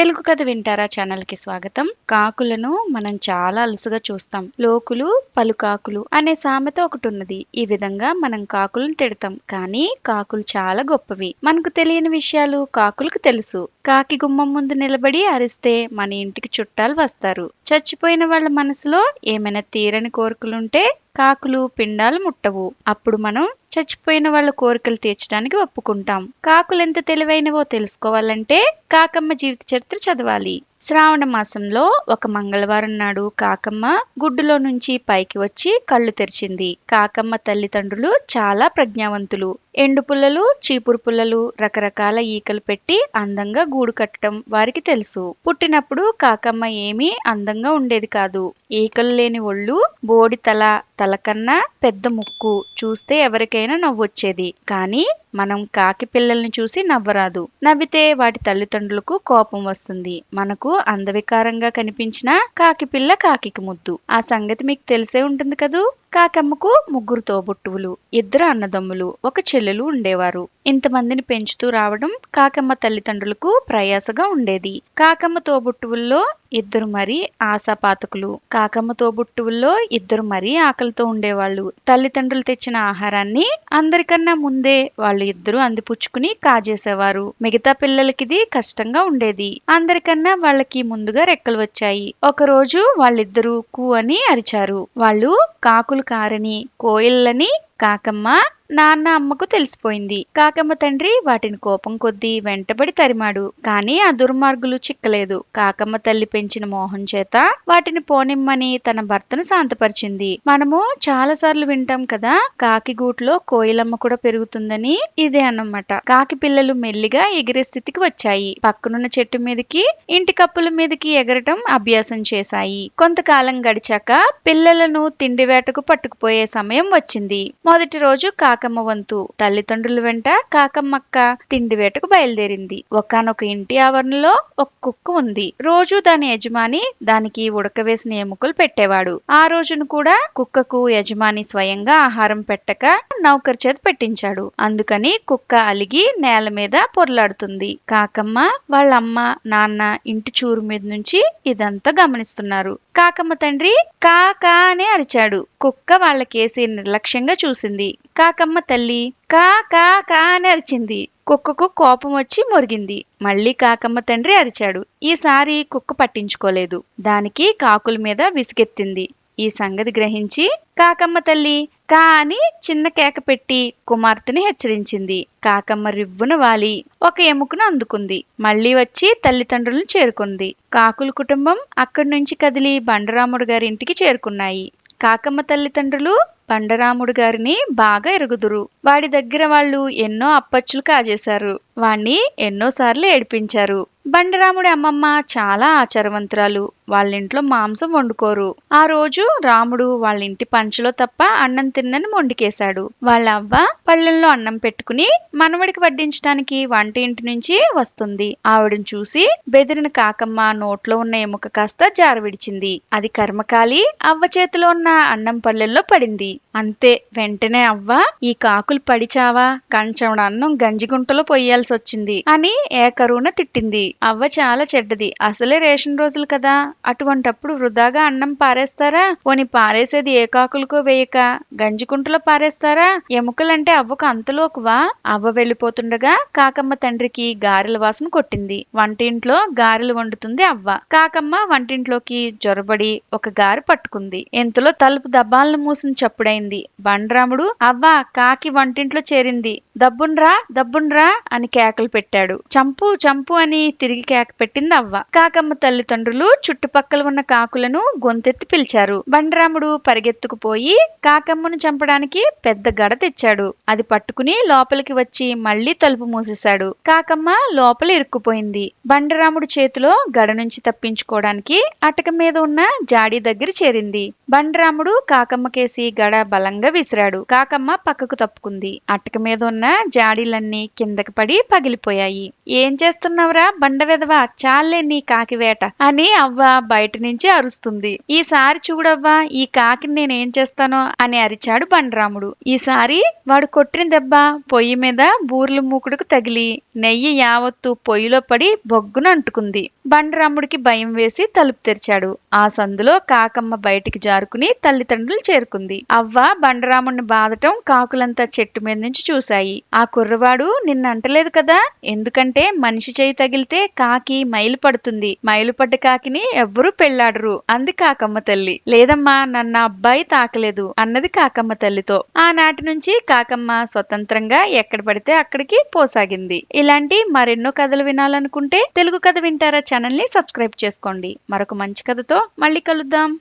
తెలుగు కథ వింటారా ఛానల్‌కి స్వాగతం. కాకులను మనం చాలా అలుసుగా చూస్తాం. లోకులు, పలుకాకులు అనే సామెత ఒకటున్నది. ఈ విధంగా మనం కాకులను తిడతాం. కానీ కాకులు చాలా గొప్పవి. మనకు తెలియని విషయాలు కాకులకు తెలుసు. కాకి గుమ్మం ముందు నిలబడి అరిస్తే మన ఇంటికి చుట్టాలు వస్తారు. చచ్చిపోయిన వాళ్ళ మనసులో ఏమైనా తీరని కోరికలుంటే కాకులు పిండాలు ముట్టవు. అప్పుడు మనం చచ్చిపోయిన వాళ్ళ కోరికలు తీర్చడానికి ఒప్పుకుంటాం. కాకులెంత తెలివైనవో తెలుసుకోవాలంటే కాకమ్మ జీవిత చరిత్ర చదవాలి. శ్రావణ మాసంలో ఒక మంగళవారం నాడు కాకమ్మ గుడ్డులో నుంచి పైకి వచ్చి కళ్ళు తెరిచింది. కాకమ్మ తల్లిదండ్రులు చాలా ప్రజ్ఞావంతులు. ఎండు పుల్లలు, చీపురు పుల్లలు, రకరకాల ఈకలు పెట్టి అందంగా గూడు కట్టడం వారికి తెలుసు. పుట్టినప్పుడు కాకమ్మ ఏమీ అందంగా ఉండేది కాదు. ఈకలు లేని ఒళ్ళు, బోడి తల కన్నా పెద్ద ముక్కు, చూస్తే ఎవరికైనా నవ్వొచ్చేది. కానీ మనం కాకి పిల్లల్ని చూసి నవ్వరాదు. నవ్వితే వాటి తల్లిదండ్రులకు కోపం వస్తుంది. మనకు అందవికారంగా కనిపించిన కాకి పిల్ల కాకికి ముద్దు. ఆ సంగతి మీకు తెలిసే ఉంటుంది కదూ. కాకమ్మకు 3 తోబుట్టువులు, 2 అన్నదమ్ములు, 1 చెల్లెలు ఉండేవారు. ఇంతమందిని పెంచుతూ రావడం కాకమ్మ తల్లిదండ్రులకు ప్రయాసగా ఉండేది. కాకమ్మ తోబుట్టువుల్లో 2 మరీ ఆశాపాతకులు. కాకమ్మ తోబుట్టువుల్లో 2 మరీ ఆకలితో ఉండేవాళ్ళు. తల్లిదండ్రులు తెచ్చిన ఆహారాన్ని అందరికన్నా ముందే వాళ్ళు 2 అందిపుచ్చుకుని కాజేసేవారు. మిగతా పిల్లలకిది కష్టంగా ఉండేది. అందరికన్నా వాళ్ళకి ముందుగా రెక్కలు వచ్చాయి. ఒకరోజు వాళ్ళిద్దరూ కూ అని అరిచారు. వాళ్ళు కాకులు కారని, కోయిళ్ళని కాకమ్మ నాన్న అమ్మకు తెలిసిపోయింది. కాకమ్మ తండ్రి వాటిని కోపం కొద్దీ వెంటబడి తరిమాడు. కానీ ఆ దుర్మార్గులు చిక్కలేదు. కాకమ్మ తల్లి పెంచిన మోహం చేత వాటిని పోనిమ్మని తన భర్తను శాంతపరిచింది. మనము చాలాసార్లు వింటాం కదా, కాకి గూట్లో కోయిలమ్మ కూడా పెరుగుతుందని. ఇదే అన్నమాట. కాకి పిల్లలు మెల్లిగా ఎగిరే స్థితికి వచ్చాయి. పక్కనున్న చెట్టు మీదకి, ఇంటి కప్పుల మీదకి ఎగరటం అభ్యాసం చేశాయి. కొంతకాలం గడిచాక పిల్లలను తిండి వేటకు పట్టుకుపోయే సమయం వచ్చింది. మొదటి రోజు కాకమ్మ వంతు. తల్లిదండ్రుల వెంట కాకమ్మక్క తిండి వేటకు బయలుదేరింది. ఒకానొక ఇంటి ఆవరణలో ఒక కుక్క ఉంది. రోజు దాని యజమాని దానికి ఉడకవేసిన ఎముకలు పెట్టేవాడు. ఆ రోజును కూడా కుక్కకు యజమాని స్వయంగా ఆహారం పెట్టక నౌకర్ చేత పెట్టించాడు. అందుకని కుక్క అలిగి నేల మీద పొర్లాడుతుంది. కాకమ్మ, వాళ్ళ అమ్మ, నాన్న ఇంటి చూరు మీద నుంచి ఇదంతా గమనిస్తున్నారు. కాకమ్మ తండ్రి కా కా అని అరిచాడు. కుక్క వాళ్ళకేసి నిర్లక్ష్యంగా చూసింది. కాకమ్మ తల్లి కా కా కా అని అరిచింది. కుక్కకు కోపం వచ్చి మొరిగింది. మళ్ళీ కాకమ్మ తండ్రి అరిచాడు. ఈసారి కుక్క పట్టించుకోలేదు. దానికి కాకుల మీద విసిగెత్తింది. ఈ సంగతి గ్రహించి కాకమ్మ తల్లి కా అని చిన్న కేక పెట్టి కుమార్తెని హెచ్చరించింది. కాకమ్మ రివ్వున వాలి ఒక ఎముకను అందుకుంది. మళ్ళీ వచ్చి తల్లిదండ్రులను చేరుకుంది. కాకుల కుటుంబం అక్కడి నుంచి కదిలి బండరాముడు గారి ఇంటికి చేరుకున్నాయి. కాకమ్మ తల్లిదండ్రులు బండరాముడు గారిని బాగా ఎరుగుదురు. వాడి దగ్గర వాళ్ళు ఎన్నో అప్పచ్చులు కాజేశారు. వాణ్ణి ఎన్నోసార్లు ఏడిపించారు. బండరాముడి అమ్మమ్మ చాలా ఆచారవంతురాలు. వాళ్ళింట్లో మాంసం వండుకోరు. ఆ రోజు రాముడు వాళ్ళింటి పంచలో తప్ప అన్నం తిన్నని మొండికేశాడు. వాళ్ళ అవ్వ పళ్ళెంలో అన్నం పెట్టుకుని మనవడికి వడ్డించడానికి వంట ఇంటి నుంచి వస్తుంది. ఆవిడని చూసి బెదిరిన కాకమ్మ నోట్లో ఉన్న ఎముక కాస్త జారవిడిచింది. అది కర్మకాలి అవ్వ చేతిలో ఉన్న అన్నం పళ్ళెంలో పడింది. అంతే. వెంటనే అవ్వ ఈ కాకులు పడిచావా, కంచండు అన్నం గంజిగుంటలో పొయ్యాల్సి వచ్చింది అని ఏకరువున తిట్టింది. అవ్వ చాలా చెడ్డది. అసలే రేషన్ రోజులు కదా, అటువంటప్పుడు వృధాగా అన్నం పారేస్తారా? పోని పారేసేది ఏ కాకులకో వేయక గంజికుంటలో పారేస్తారా? ఎముకలంటే అవ్వకు అంతలోకువా? అవ్వ వెళ్ళిపోతుండగా కాకమ్మ తండ్రికి గారెల వాసన కొట్టింది. వంటింట్లో గారెలు వండుతుంది అవ్వ. కాకమ్మ వంటింట్లోకి జొరబడి ఒక గారె పట్టుకుంది. ఇంతలో తలుపు దబ్బాలను మూసిన చప్పుడైంది. బండరాముడు అవ్వ కాకి వంటింట్లో చేరింది, దబ్బున్రా అని కేకలు పెట్టాడు. చంపు చంపు అని తిరిగి కేక పెట్టింది అవ్వ. కాకమ్మ తల్లిదండ్రులు చుట్టుపక్కల ఉన్న కాకులను గొంతెత్తి పిలిచారు. బండరాముడు పరిగెత్తుకుపోయి కాకమ్మను చంపడానికి పెద్ద గడ తెచ్చాడు. అది పట్టుకుని లోపలికి వచ్చి మళ్లీ తలుపు మూసేశాడు. కాకమ్మ లోపల ఇరుక్కుపోయింది. బండరాముడు చేతిలో గడ నుంచి తప్పించుకోవడానికి అటక మీద ఉన్న జాడీ దగ్గర చేరింది. బండరాముడు కాకమ్మ కేసి గడ బలంగా విసిరాడు. కాకమ్మ పక్కకు తప్పుకుంది. అటక మీద ఉన్న జాడీలన్నీ కిందకి పడి పగిలిపోయాయి. ఏం చేస్తున్నావురా బండ వెధవా, చాలే నీ కాకి వేట అని అవ్వ బయట నుంచి అరుస్తుంది. ఈసారి చూడవ్వా ఈ కాకిని నేనేం చేస్తానో అని అరిచాడు బండరాముడు. ఈసారి వాడు కొట్టిన దెబ్బ పొయ్యి మీద బూర్ల మూకుడుకు తగిలి నెయ్యి యావత్తు పొయ్యిలో పడి బొగ్గున అంటుకుంది. బండరాముడికి భయం వేసి తలుపు తెరిచాడు. ఆ సందులో కాకమ్మ బయటికి జారుకుని తల్లిదండ్రులు చేరుకుంది. అవ్వ బండరాముడిని బాధటం కాకులంతా చెట్టు మీద నుంచి చూశాయి. ఆ కుర్రవాడు నిన్నంటలేదు కదా, ఎందుకంటే మనిషి చేయి తగిలితే కాకి మైలు పడుతుంది, మైలు పడ్డ కాకిని ఎవ్వరూ పెళ్లాడరు అంది కాకమ్మ తల్లి. లేదమ్మా, నన్న అబ్బాయి తాకలేదు అన్నది కాకమ్మ తల్లితో. ఆనాటి నుంచి కాకమ్మ స్వతంత్రంగా ఎక్కడ పడితే అక్కడికి పోసాగింది. ఇలాంటి మరెన్నో కథలు వినాలనుకుంటే తెలుగు కథ వింటారా ఛానల్ ని సబ్స్క్రైబ్ చేసుకోండి. మరొక మంచి కథతో మళ్ళీ కలుద్దాం.